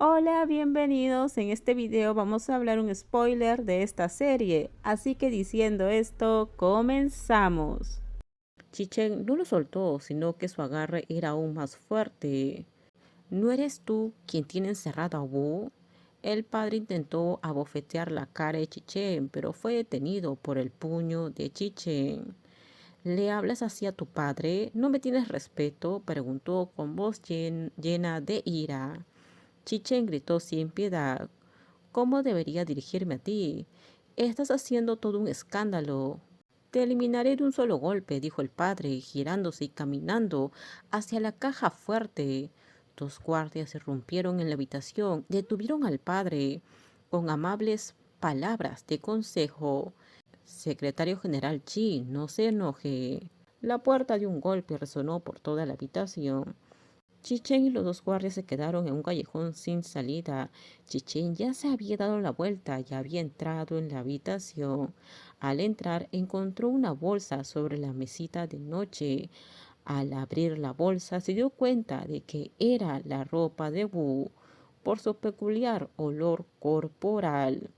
Hola, bienvenidos. En este video vamos a hablar un spoiler de esta serie. Así que diciendo esto, comenzamos. Chichen no lo soltó, sino que su agarre era aún más fuerte. ¿No eres tú quien tiene encerrado a Wu? El padre intentó abofetear la cara de Chichen, pero fue detenido por el puño de Chichen. ¿Le hablas así a tu padre? ¿No me tienes respeto?, preguntó con voz llena de ira. Chichen gritó sin piedad. ¿Cómo debería dirigirme a ti? Estás haciendo todo un escándalo. Te eliminaré de un solo golpe, dijo el padre, girándose y caminando hacia la caja fuerte. Dos guardias irrumpieron en la habitación, detuvieron al padre con amables palabras de consejo. Secretario General Chi, no se enoje. La puerta de un golpe resonó por toda la habitación. Chichen y los dos guardias se quedaron en un callejón sin salida. Chichen ya se había dado la vuelta y había entrado en la habitación. Al entrar encontró una bolsa sobre la mesita de noche. Al abrir la bolsa se dio cuenta de que era la ropa de Wu por su peculiar olor corporal.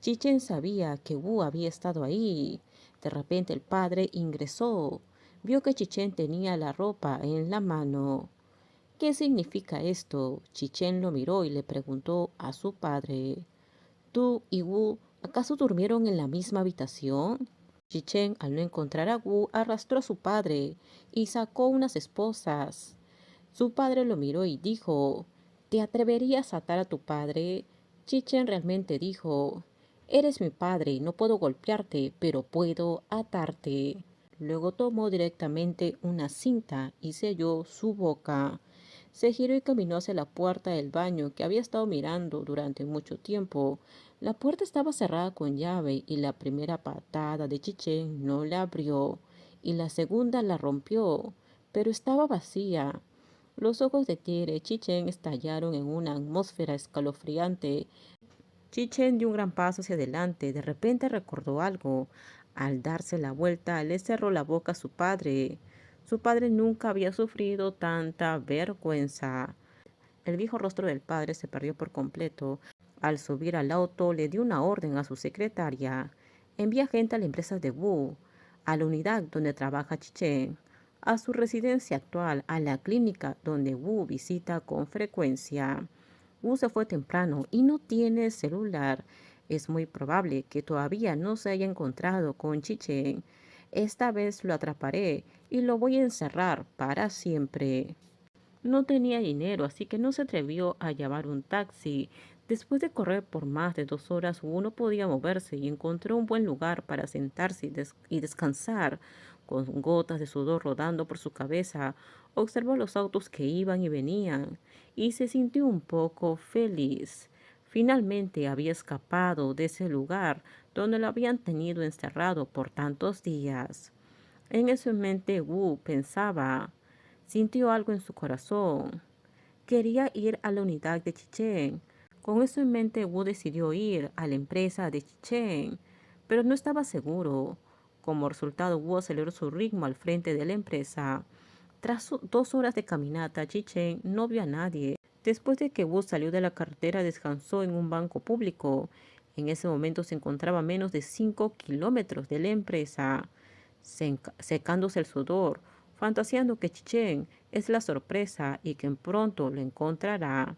Chichen sabía que Wu había estado ahí. De repente el padre ingresó. Vio que Chichen tenía la ropa en la mano. ¿Qué significa esto? Chichen lo miró y le preguntó a su padre. ¿Tú y Wu acaso durmieron en la misma habitación? Chichen, al no encontrar a Wu, arrastró a su padre y sacó unas esposas. Su padre lo miró y dijo, ¿te atreverías a atar a tu padre? Chichen realmente dijo, eres mi padre y no puedo golpearte, pero puedo atarte. Luego tomó directamente una cinta y selló su boca. Se giró y caminó hacia la puerta del baño que había estado mirando durante mucho tiempo. La puerta estaba cerrada con llave y la primera patada de Chichen no la abrió y la segunda la rompió, pero estaba vacía. Los ojos de Tigre Chichen estallaron en una atmósfera escalofriante. Chichen dio un gran paso hacia adelante. De repente recordó algo. Al darse la vuelta, le cerró la boca a su padre. Su padre nunca había sufrido tanta vergüenza. El viejo rostro del padre se perdió por completo. Al subir al auto, le dio una orden a su secretaria. Envía gente a la empresa de Wu, a la unidad donde trabaja Chichen, a su residencia actual, a la clínica donde Wu visita con frecuencia. Wu se fue temprano y no tiene celular. Es muy probable que todavía no se haya encontrado con Chichen. Esta vez lo atraparé y lo voy a encerrar para siempre. No tenía dinero, así que no se atrevió a llamar un taxi. Después de correr por más de 2 horas, Wu no podía moverse y encontró un buen lugar para sentarse y descansar. Con gotas de sudor rodando por su cabeza, observó los autos que iban y venían y se sintió un poco feliz. Finalmente había escapado de ese lugar donde lo habían tenido encerrado por tantos días. En ese momento Wu pensaba, sintió algo en su corazón. Quería ir a la unidad de Chichen. Con eso en mente, Wu decidió ir a la empresa de Chichen, pero no estaba seguro. Como resultado, Wu aceleró su ritmo al frente de la empresa. Tras 2 horas de caminata, Chichen no vio a nadie. Después de que Wu salió de la carretera, descansó en un banco público. En ese momento se encontraba a menos de 5 kilómetros de la empresa, secándose el sudor, fantaseando que Chichen es la sorpresa y que pronto lo encontrará.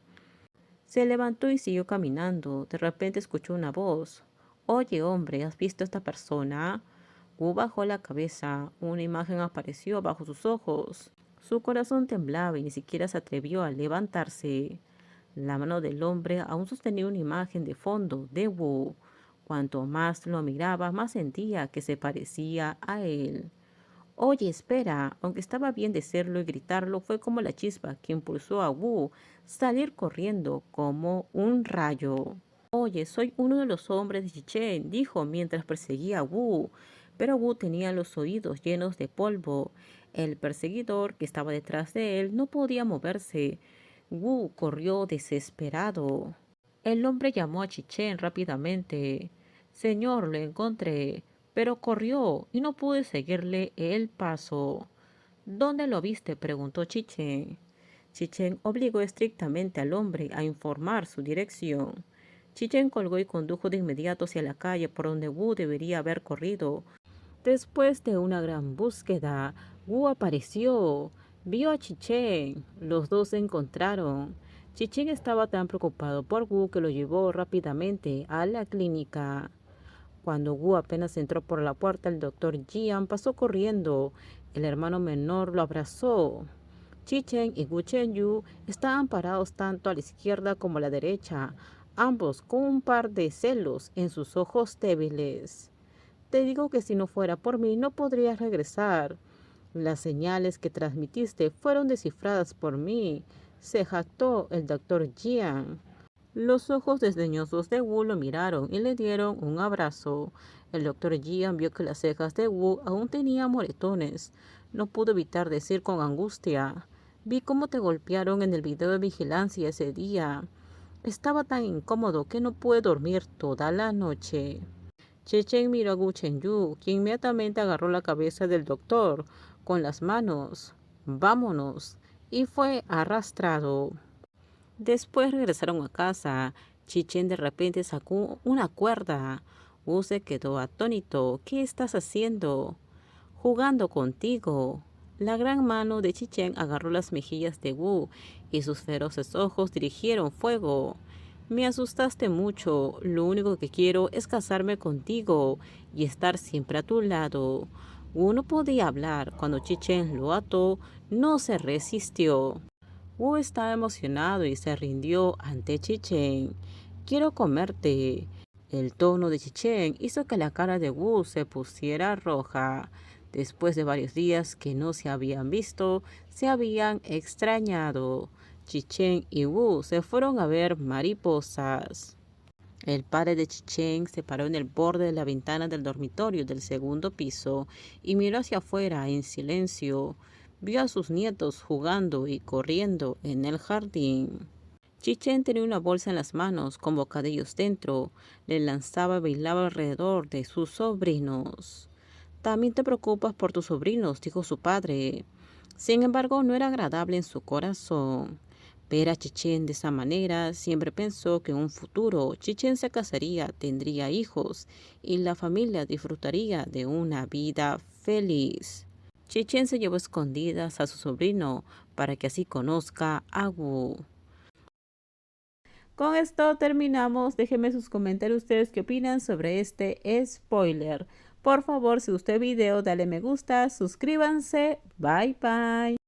Se levantó y siguió caminando. De repente escuchó una voz. Oye, hombre, ¿has visto a esta persona? Wu bajó la cabeza. Una imagen apareció bajo sus ojos. Su corazón temblaba y ni siquiera se atrevió a levantarse. La mano del hombre aún sostenía una imagen de fondo de Wu. Cuanto más lo miraba, más sentía que se parecía a él. Oye, espera, aunque estaba bien decirlo y gritarlo, fue como la chispa que impulsó a Wu salir corriendo como un rayo. Oye, soy uno de los hombres de Chichen, dijo mientras perseguía a Wu, pero Wu tenía los oídos llenos de polvo. El perseguidor que estaba detrás de él no podía moverse. Wu corrió desesperado. El hombre llamó a Chichen rápidamente. Señor, lo encontré, pero corrió y no pude seguirle el paso. ¿Dónde lo viste?, preguntó Chichen. Chichen obligó estrictamente al hombre a informar su dirección. Chichen colgó y condujo de inmediato hacia la calle por donde Wu debería haber corrido. Después de una gran búsqueda, Wu apareció. Vio a Chichen. Los dos se encontraron. Chichen estaba tan preocupado por Wu que lo llevó rápidamente a la clínica. Cuando Wu apenas entró por la puerta, el doctor Jian pasó corriendo. El hermano menor lo abrazó. Chichen y Wu Chenyu estaban parados tanto a la izquierda como a la derecha, ambos con un par de celos en sus ojos débiles. Te digo que si no fuera por mí no podrías regresar. Las señales que transmitiste fueron descifradas por mí, se jactó el doctor Jian. Los ojos desdeñosos de Wu lo miraron y le dieron un abrazo. El doctor Jian vio que las cejas de Wu aún tenían moretones. No pudo evitar decir con angustia: vi cómo te golpearon en el video de vigilancia ese día. Estaba tan incómodo que no pude dormir toda la noche. Chechen miró a Wu Chenyu, quien inmediatamente agarró la cabeza del doctor con las manos. Vámonos. Y fue arrastrado. Después regresaron a casa. Chichen de repente sacó una cuerda. Wu se quedó atónito. ¿Qué estás haciendo? Jugando contigo. La gran mano de Chichen agarró las mejillas de Wu y sus feroces ojos dirigieron fuego. Me asustaste mucho. Lo único que quiero es casarme contigo y estar siempre a tu lado. Wu no podía hablar. Cuando Chichen lo ató, no se resistió. Wu estaba emocionado y se rindió ante Chichen. Quiero comerte. El tono de Chichen hizo que la cara de Wu se pusiera roja. Después de varios días que no se habían visto, se habían extrañado. Chichen y Wu se fueron a ver mariposas. El padre de Chichen se paró en el borde de la ventana del dormitorio del segundo piso y miró hacia afuera en silencio. Vio a sus nietos jugando y corriendo en el jardín. Chichen tenía una bolsa en las manos con bocadillos dentro. Le lanzaba y bailaba alrededor de sus sobrinos. También te preocupas por tus sobrinos, dijo su padre. Sin embargo, no era agradable en su corazón. Ver a Chichen de esa manera, siempre pensó que en un futuro Chichen se casaría, tendría hijos y la familia disfrutaría de una vida feliz. Chichen se llevó escondidas a su sobrino para que así conozca a Wu. Con esto terminamos. Déjenme sus comentarios ustedes qué opinan sobre este spoiler. Por favor, si gustó el video, dale me gusta, suscríbanse. Bye bye.